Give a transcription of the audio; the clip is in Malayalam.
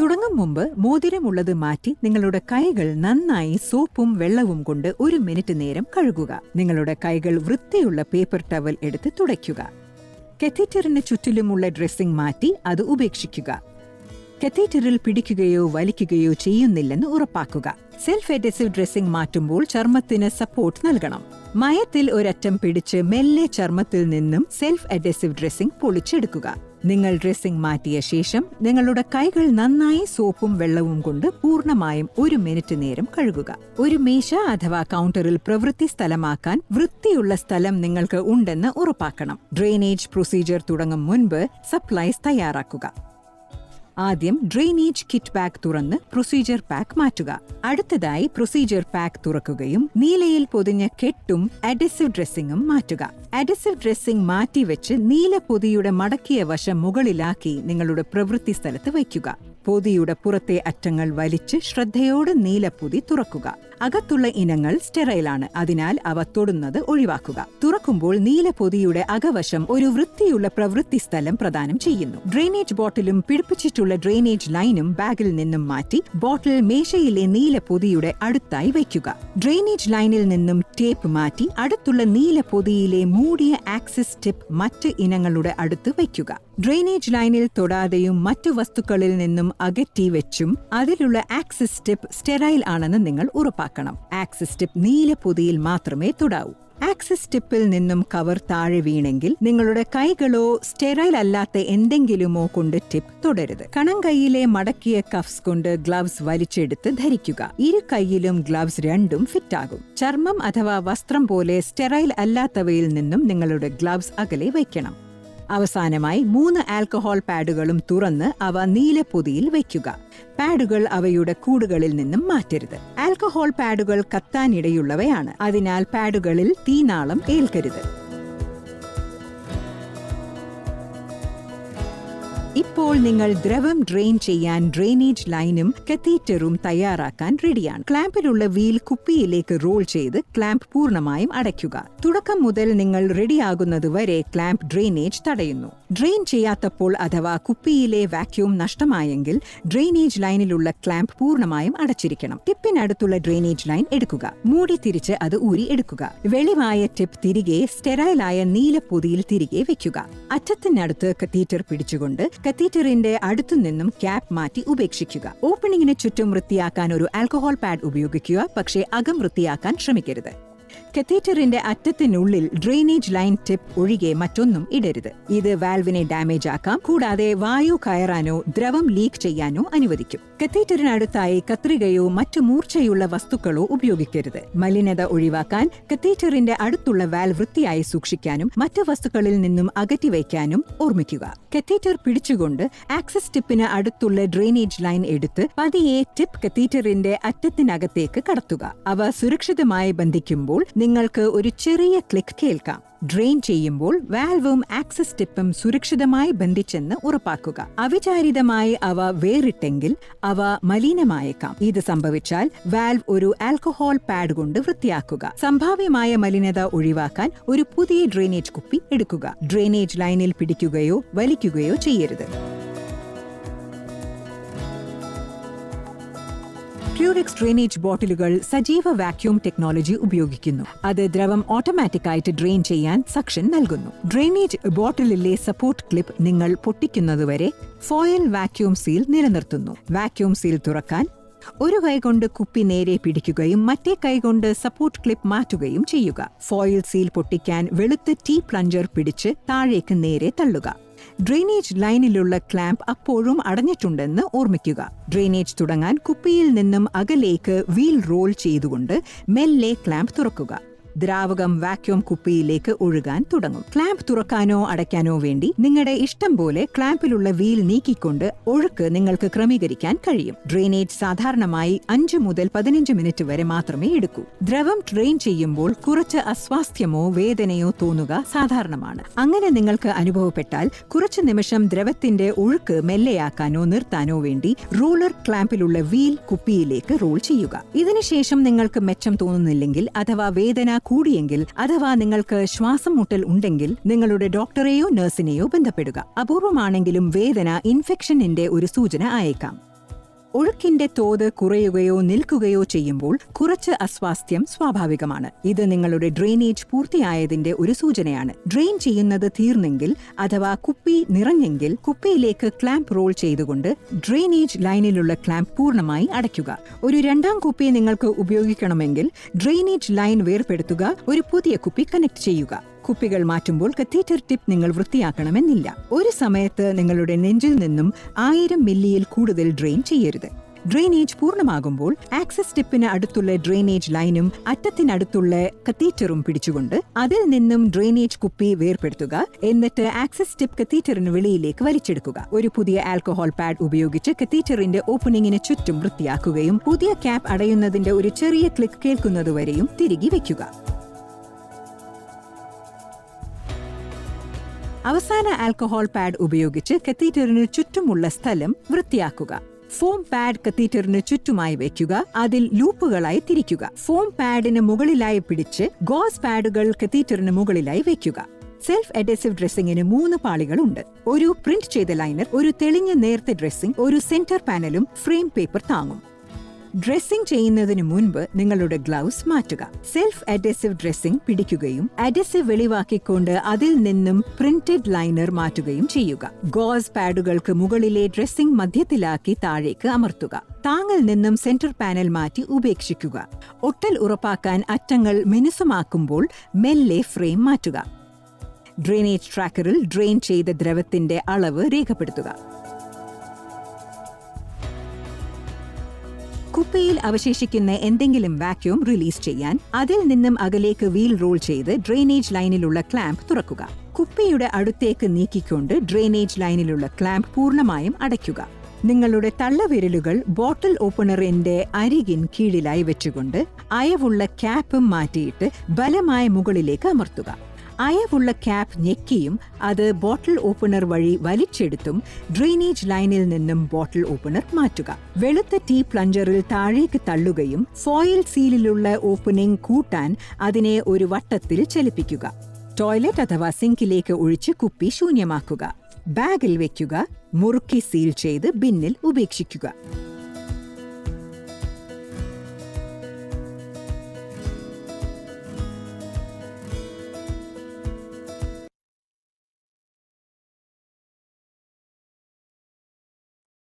തുടങ്ങും മുമ്പ് മോതിരമുള്ളത് മാറ്റി നിങ്ങളുടെ കൈകൾ നന്നായി സോപ്പും വെള്ളവും കൊണ്ട് 1 മിനിറ്റ് നേരം കഴുകുക. നിങ്ങളുടെ കൈകൾ വൃത്തിയുള്ള പേപ്പർ ടവൽ എടുത്ത് തുടയ്ക്കുക. കത്തീറ്ററിന് ചുറ്റിലുമുള്ള ഡ്രസ്സിംഗ് മാറ്റി അത് ഉപേക്ഷിക്കുക. കത്തീറ്ററിൽ പിടിക്കുകയോ വലിക്കുകയോ ചെയ്യുന്നില്ലെന്ന് ഉറപ്പാക്കുക. സെൽഫ് അഡ്ഹസീവ് ഡ്രസ്സിംഗ് മാറ്റുമ്പോൾ ചർമ്മത്തിന് സപ്പോർട്ട് നൽകണം. മയത്തിൽ ഒരറ്റം പിടിച്ച് മെല്ലെ ചർമ്മത്തിൽ നിന്നും സെൽഫ് അഡ്ഹസീവ് ഡ്രസ്സിംഗ് പൊളിച്ചെടുക്കുക. നിങ്ങൾ ഡ്രസ്സിംഗ് മാറ്റിയ ശേഷം നിങ്ങളുടെ കൈകൾ നന്നായി സോപ്പും വെള്ളവും കൊണ്ട് പൂർണ്ണമായും 1 മിനിറ്റ് നേരം കഴുകുക. ഒരു മേശ അഥവാ കൗണ്ടറിൽ പ്രവൃത്തി സ്ഥലമാക്കാൻ വൃത്തിയുള്ള സ്ഥലം നിങ്ങൾക്ക് ഉണ്ടെന്ന് ഉറപ്പാക്കണം. ഡ്രെയിനേജ് പ്രൊസീജിയർ തുടങ്ങും മുൻപ് സപ്ലൈസ് തയ്യാറാക്കുക. ആദ്യം ഡ്രെയിനേജ് കിറ്റ് ബാഗ് തുറന്ന് പ്രൊസീജിയർ പാക്ക് മാറ്റുക. അടുത്തതായി പ്രൊസീജിയർ പാക്ക് തുറക്കുകയും നീലയിൽ പൊതിഞ്ഞ കെട്ടും അഡ്ഹസീവ് ഡ്രസ്സിംഗും മാറ്റുക. അഡ്ഹസീവ് ഡ്രസ്സിംഗ് മാറ്റിവെച്ച് നീല പൊതിയുടെ മടക്കിയ വശം മുകളിലാക്കി നിങ്ങളുടെ പ്രവൃത്തി സ്ഥലത്ത് വയ്ക്കുക. പൊതിയുടെ പുറത്തെ അറ്റങ്ങൾ വലിച്ച് ശ്രദ്ധയോടെ നീലപ്പൊതി തുറക്കുക. അകത്തുള്ള ഇനങ്ങൾ സ്റ്റെറൈലാണ്, അതിനാൽ അവ തൊടുന്നത് ഒഴിവാക്കുക. തുറക്കുമ്പോൾ നീലപ്പൊതിയുടെ അകവശം ഒരു വൃത്തിയുള്ള പ്രവൃത്തി സ്ഥലം പ്രദാനം ചെയ്യുന്നു. ഡ്രെയിനേജ് ബോട്ടിലും പിടിപ്പിച്ചിട്ടുള്ള ഡ്രെയിനേജ് ലൈനും ബാഗിൽ നിന്നും മാറ്റി ബോട്ടിൽ മേശയിലെ നീലപ്പൊതിയുടെ അടുത്തായി വയ്ക്കുക. ഡ്രെയിനേജ് ലൈനിൽ നിന്നും ടേപ്പ് മാറ്റി അടുത്തുള്ള നീലപ്പൊതിയിലെ മൂടിയ ആക്സിസ് ടിപ്പ് മറ്റ് ഇനങ്ങളുടെ അടുത്ത് വയ്ക്കുക. ഡ്രെയിനേജ് ലൈനിൽ തൊടാതെയും മറ്റു വസ്തുക്കളിൽ നിന്നും അകറ്റി വെച്ചും അതിലുള്ള ആക്സിസ് ടിപ്പ് സ്റ്റെറൈൽ ആണെന്ന് നിങ്ങൾ ഉറപ്പാക്കണം. ആക്സിസ് ടിപ്പ് നീല പൊതിയിൽ മാത്രമേ തൊടാവൂ. ആക്സിസ് ടിപ്പിൽ നിന്നും കവർ താഴെ വീണെങ്കിൽ നിങ്ങളുടെ കൈകളോ സ്റ്റെറൈൽ അല്ലാത്ത എന്തെങ്കിലുമോ കൊണ്ട് ടിപ്പ് തൊടരുത്. കണങ്കൈയിലെ മടക്കിയ കഫ്സ് കൊണ്ട് ഗ്ലവ്സ് വലിച്ചെടുത്ത് ധരിക്കുക. ഇരു കൈയിലും ഗ്ലവ്സ് രണ്ടും ഫിറ്റാകും. ചർമ്മം അഥവാ വസ്ത്രം പോലെ സ്റ്റെറൈൽ അല്ലാത്തവയിൽ നിന്നും നിങ്ങളുടെ ഗ്ലവ്സ് അകലെ വയ്ക്കണം. അവസാനമായി 3 ആൽക്കഹോൾ പാഡുകളും തുറന്ന് അവ നീലപ്പൊതിയിൽ വയ്ക്കുക. പാഡുകൾ അവയുടെ കൂടുകളിൽ നിന്നും മാറ്റരുത്. ആൽക്കഹോൾ പാഡുകൾ കത്താനിടയുള്ളവയാണ്, അതിനാൽ പാഡുകളിൽ തീനാളം ഏൽക്കരുത്. ഇപ്പോൾ നിങ്ങൾ ദ്രവം ഡ്രെയിൻ ചെയ്യാൻ ഡ്രെയിനേജ് ലൈനും കത്തീറ്ററും തയ്യാറാക്കാൻ റെഡിയാണ്. ക്ലാമ്പിലുള്ള വീൽ കുപ്പിയിലേക്ക് റോൾ ചെയ്ത് ക്ലാമ്പ് പൂർണ്ണമായും അടയ്ക്കുക. തുടക്കം മുതൽ നിങ്ങൾ റെഡിയാകുന്നതുവരെ ക്ലാമ്പ് ഡ്രെയിനേജ് തടയുന്നു. ഡ്രെയിൻ ചെയ്യാത്തപ്പോൾ അഥവാ കുപ്പിയിലെ വാക്യൂം നഷ്ടമായെങ്കിൽ ഡ്രെയിനേജ് ലൈനിലുള്ള ക്ലാമ്പ് പൂർണ്ണമായും അടച്ചിരിക്കണം. ടിപ്പിനടുത്തുള്ള ഡ്രെയിനേജ് ലൈൻ എടുക്കുക. മൂടി തിരിച്ച് അത് ഊരി എടുക്കുക. വെളിവായ ടിപ്പ് തിരികെ സ്റ്റെറൈലായ നീലപ്പൊതിയിൽ തിരികെ വെക്കുക. അറ്റത്തിനടുത്ത് കത്തീറ്റർ പിടിച്ചുകൊണ്ട് കത്തീറ്ററിന്റെ അടുത്തുനിന്നും ക്യാപ്പ് മാറ്റി ഉപേക്ഷിക്കുക. ഓപ്പണിംഗിന് ചുറ്റും വൃത്തിയാക്കാൻ ഒരു ആൽക്കഹോൾ പാഡ് ഉപയോഗിക്കുക, പക്ഷേ അകം വൃത്തിയാക്കാൻ ശ്രമിക്കരുത്. കത്തീറ്ററിന്റെ അറ്റത്തിനുള്ളിൽ ഡ്രെയിനേജ് ലൈൻ ടിപ്പ് ഒഴികെ മറ്റൊന്നും ഇടരുത്. ഇത് വാൽവിനെ ഡാമേജ് ആക്കാം, കൂടാതെ വായു കയറാനോ ദ്രവം ലീക്ക് ചെയ്യാനോ അനുവദിക്കും. കത്തീറ്ററിനടുത്തായി കത്രികയോ മറ്റു മൂർച്ചയുള്ള വസ്തുക്കളോ ഉപയോഗിക്കരുത്. മലിനത ഒഴിവാക്കാൻ കത്തീറ്ററിന്റെ അടുത്തുള്ള വാൽവ് വൃത്തിയായി സൂക്ഷിക്കാനും മറ്റു വസ്തുക്കളിൽ നിന്നും അകറ്റിവയ്ക്കാനും ഓർമ്മിക്കുക. കത്തീറ്റർ പിടിച്ചുകൊണ്ട് ആക്സിസ് ടിപ്പിന് അടുത്തുള്ള ഡ്രെയിനേജ് ലൈൻ എടുത്ത് പതിയെ ടിപ്പ് കത്തീറ്ററിന്റെ അറ്റത്തിനകത്തേക്ക് കടത്തുക. അവ സുരക്ഷിതമായി ബന്ധിക്കുമ്പോൾ നിങ്ങൾക്ക് ഒരു ചെറിയ ക്ലിക്ക് കേൾക്കാം. ഡ്രെയിൻ ചെയ്യുമ്പോൾ വാൽവും ആക്സിസ് ടിപ്പും സുരക്ഷിതമായി ബന്ധിച്ചെന്ന് ഉറപ്പാക്കുക. അവിചാരിതമായി അവ വേറിട്ടെങ്കിൽ അവ മലിനമായേക്കാം. ഇത് സംഭവിച്ചാൽ വാൽവ് ഒരു ആൽക്കഹോൾ പാഡ് കൊണ്ട് വൃത്തിയാക്കുക. സംഭാവ്യമായ മലിനത ഒഴിവാക്കാൻ ഒരു പുതിയ ഡ്രെയിനേജ് കുപ്പി എടുക്കുക. ഡ്രെയിനേജ് ലൈനിൽ പിടിക്കുകയോ വലിക്കുകയോ ചെയ്യരുത്. പ്യൂരിക്സ് ഡ്രെയിനേജ് ബോട്ടിലുകൾ സജീവ വാക്യൂം ടെക്നോളജി ഉപയോഗിക്കുന്നു. അത് ദ്രവം ഓട്ടോമാറ്റിക്കായിട്ട് ഡ്രെയിൻ ചെയ്യാൻ സക്ഷൻ നൽകുന്നു. ഡ്രെയിനേജ് ബോട്ടിലിലെ സപ്പോർട്ട് ക്ലിപ്പ് നിങ്ങൾ പൊട്ടിക്കുന്നതുവരെ ഫോയിൽ വാക്യൂം സീൽ നിലനിർത്തുന്നു. വാക്യൂം സീൽ തുറക്കാൻ ഒരു കൈകൊണ്ട് കുപ്പി നേരെ പിടിക്കുകയും മറ്റേ കൈകൊണ്ട് സപ്പോർട്ട് ക്ലിപ്പ് മാറ്റുകയും ചെയ്യുക. ഫോയിൽ സീൽ പൊട്ടിക്കാൻ വെളുത്ത ടീ പ്ലഞ്ചർ പിടിച്ച് താഴേക്ക് നേരെ തള്ളുക. ഡ്രെയിനേജ് ലൈനിലുള്ള ക്ലാമ്പ് അപ്പോഴും അടഞ്ഞിട്ടുണ്ടെന്ന് ഓർമ്മിക്കുക. ഡ്രെയിനേജ് തുടങ്ങാൻ കുപ്പിയിൽ നിന്നും അകലേക്ക് വീൽ റോൾ ചെയ്തുകൊണ്ട് മെല്ലെ ക്ലാമ്പ് തുറക്കുക. ദ്രാവകം വാക്യൂം കുപ്പിയിലേക്ക് ഒഴുകാൻ തുടങ്ങും. ക്ലാമ്പ് തുറക്കാനോ അടയ്ക്കാനോ വേണ്ടി നിങ്ങളുടെ ഇഷ്ടം പോലെ ക്ലാമ്പിലുള്ള വീൽ നീക്കിക്കൊണ്ട് ഒഴുക്ക് നിങ്ങൾക്ക് ക്രമീകരിക്കാൻ കഴിയും. ഡ്രെയിനേജ് സാധാരണമായി 5 മുതൽ 15 മിനിറ്റ് വരെ മാത്രമേ എടുക്കൂ. ദ്രവം ഡ്രെയിൻ ചെയ്യുമ്പോൾ കുറച്ച് അസ്വാസ്ഥ്യമോ വേദനയോ തോന്നുക സാധാരണമാണ്. അങ്ങനെ നിങ്ങൾക്ക് അനുഭവപ്പെട്ടാൽ കുറച്ചു നിമിഷം ദ്രവത്തിന്റെ ഒഴുക്ക് മെല്ലെയാക്കാനോ നിർത്താനോ വേണ്ടി റോളർ ക്ലാമ്പിലുള്ള വീൽ കുപ്പിയിലേക്ക് റോൾ ചെയ്യുക. ഇതിനുശേഷം നിങ്ങൾക്ക് മെച്ചം തോന്നുന്നില്ലെങ്കിൽ അഥവാ വേദന കൂടിയെങ്കിൽ അഥവാ നിങ്ങൾക്ക് ശ്വാസം മുട്ടൽ ഉണ്ടെങ്കിൽ നിങ്ങളുടെ ഡോക്ടറെയോ നഴ്സിനെയോ ബന്ധപ്പെടുക. അപൂർവമാണെങ്കിലും വേദന ഇൻഫെക്ഷനിന്റെ ഒരു സൂചന ആയേക്കാം. ഒഴുക്കിന്റെ തോത് കുറയുകയോ നിൽക്കുകയോ ചെയ്യുമ്പോൾ കുറച്ച് അസ്വാസ്ഥ്യം സ്വാഭാവികമാണ്. ഇത് നിങ്ങളുടെ ഡ്രെയിനേജ് പൂർത്തിയായതിന്റെ ഒരു സൂചനയാണ്. ഡ്രെയിൻ ചെയ്യുന്നത് തീർന്നെങ്കിൽ അഥവാ കുപ്പി നിറഞ്ഞെങ്കിൽ കുപ്പിയിലേക്ക് ക്ലാമ്പ് റോൾ ചെയ്തുകൊണ്ട് ഡ്രെയിനേജ് ലൈനിലുള്ള ക്ലാമ്പ് പൂർണ്ണമായി അടയ്ക്കുക. ഒരു രണ്ടാം കുപ്പി നിങ്ങൾക്ക് ഉപയോഗിക്കണമെങ്കിൽ ഡ്രെയിനേജ് ലൈൻ വേർപെടുത്തുക, ഒരു പുതിയ കുപ്പി കണക്ട് ചെയ്യുക. കുപ്പികൾ മാറ്റുമ്പോൾ കത്തീറ്റർ ടിപ്പ് നിങ്ങൾ വൃത്തിയാക്കണമെന്നില്ല. ഒരു സമയത്ത് നിങ്ങളുടെ നെഞ്ചിൽ നിന്നും 1000 മില്ലിയിൽ കൂടുതൽ ഡ്രെയിൻ ചെയ്യരുത്. ഡ്രെയിനേജ് പൂർണ്ണമാകുമ്പോൾ ആക്സസ് ടിപ്പിന് അടുത്തുള്ള ഡ്രെയിനേജ് ലൈനും അറ്റത്തിനടുത്തുള്ള കത്തീറ്ററും പിടിച്ചുകൊണ്ട് അതിൽ നിന്നും ഡ്രെയിനേജ് കുപ്പി വേർപെടുത്തുക. എന്നിട്ട് ആക്സസ് ടിപ്പ് കത്തീറ്ററിന് വെളിയിലേക്ക് വലിച്ചെടുക്കുക. ഒരു പുതിയ ആൽക്കഹോൾ പാഡ് ഉപയോഗിച്ച് കത്തീറ്ററിന്റെ ഓപ്പണിങ്ങിന് ചുറ്റും വൃത്തിയാക്കുകയും പുതിയ ക്യാപ്പ് അടയുന്നതിന്റെ ഒരു ചെറിയ ക്ലിക്ക് കേൾക്കുന്നതുവരെയും തിരികെ വയ്ക്കുക. അവസാന ആൽക്കഹോൾ പാഡ് ഉപയോഗിച്ച് കത്തീറ്ററിന് ചുറ്റുമുള്ള സ്ഥലം വൃത്തിയാക്കുക. ഫോം പാഡ് കത്തീറ്ററിന് ചുറ്റുമായി വയ്ക്കുക. അതിൽ ലൂപ്പുകളായി തിരിക്കുക. ഫോം പാഡിന് മുകളിലായി പിടിച്ച് ഗോസ് പാഡുകൾ കത്തീറ്ററിന് മുകളിലായി വയ്ക്കുക. സെൽഫ് അഡ്ഹസീവ് ഡ്രസ്സിംഗിന് 3 പാളികളുണ്ട്. ഒരു പ്രിന്റ് ചെയ്ത ലൈനർ, ഒരു തെളിഞ്ഞ നേർത്ത ഡ്രസ്സിംഗ്, ഒരു സെന്റർ പാനലും ഫ്രെയിം പേപ്പർ താങ്ങും. ഡ്രസ്സിംഗ് ചെയ്യുന്നതിന് മുൻപ് നിങ്ങളുടെ ഗ്ലൗസ് മാറ്റുക. സെൽഫ് അഡ്ഹസീവ് ഡ്രസ്സിംഗ് പിടിക്കുകയും അഡ്ഹസീവ് വെളിവാക്കിക്കൊണ്ട് അതിൽ നിന്നും പ്രിന്റഡ് ലൈനർ മാറ്റുകയും ചെയ്യുക. ഗോസ് പാഡുകൾക്ക് മുകളിലെ ഡ്രസ്സിംഗ് മധ്യത്തിലാക്കി താഴേക്ക് അമർത്തുക. താങ്ങിൽ നിന്നും സെന്റർ പാനൽ മാറ്റി ഉപേക്ഷിക്കുക. ഒട്ടൽ ഉറപ്പാക്കാൻ അറ്റങ്ങൾ മിനുസമാക്കുമ്പോൾ മെല്ലെ ഫ്രെയിം മാറ്റുക. ഡ്രെയിനേജ് ട്രാക്കറിൽ ഡ്രെയിൻ ചെയ്ത ദ്രവത്തിന്റെ അളവ് രേഖപ്പെടുത്തുക. കുപ്പിയിൽ അവശേഷിക്കുന്ന എന്തെങ്കിലും വാക്യൂം റിലീസ് ചെയ്യാൻ അതിൽ നിന്നും അകലേക്ക് വീൽ റോൾ ചെയ്ത് ഡ്രെയിനേജ് ലൈനിലുള്ള ക്ലാമ്പ് തുറക്കുക. കുപ്പിയുടെ അടുത്തേക്ക് നീക്കിക്കൊണ്ട് ഡ്രെയിനേജ് ലൈനിലുള്ള ക്ലാമ്പ് പൂർണ്ണമായും അടയ്ക്കുക. നിങ്ങളുടെ തള്ളവിരലുകൾ ബോട്ടിൽ ഓപ്പണറിന്റെ അരികിൻ കീഴിലായി വെച്ചുകൊണ്ട് അയവുള്ള ക്യാപ്പും മാറ്റിയിട്ട് ബലമായ മുകളിലേക്ക് അമർത്തുക. അയവുള്ള ക്യാപ്പ് ഞെക്കിയും അത് ബോട്ടിൽ ഓപ്പണർ വഴി വലിച്ചെടുത്തും ഡ്രെയിനേജ് ലൈനിൽ നിന്നും ബോട്ടിൽ ഓപ്പണർ മാറ്റുക. വെളുത്ത ടീ പ്ലഞ്ചറിൽ താഴേക്ക് തള്ളുകയും ഫോയിൽ സീലിലുള്ള ഓപ്പണിംഗ് കൂട്ടാൻ അതിനെ ഒരു വട്ടത്തിൽ ചലിപ്പിക്കുക. ടോയ്ലറ്റ് അഥവാ സിങ്കിലേക്ക് ഒഴിച്ച് കുപ്പി ശൂന്യമാക്കുക. ബാഗിൽ വെക്കുക. മുറുക്കി സീൽ ചെയ്ത് ബിന്നിൽ ഉപേക്ഷിക്കുക.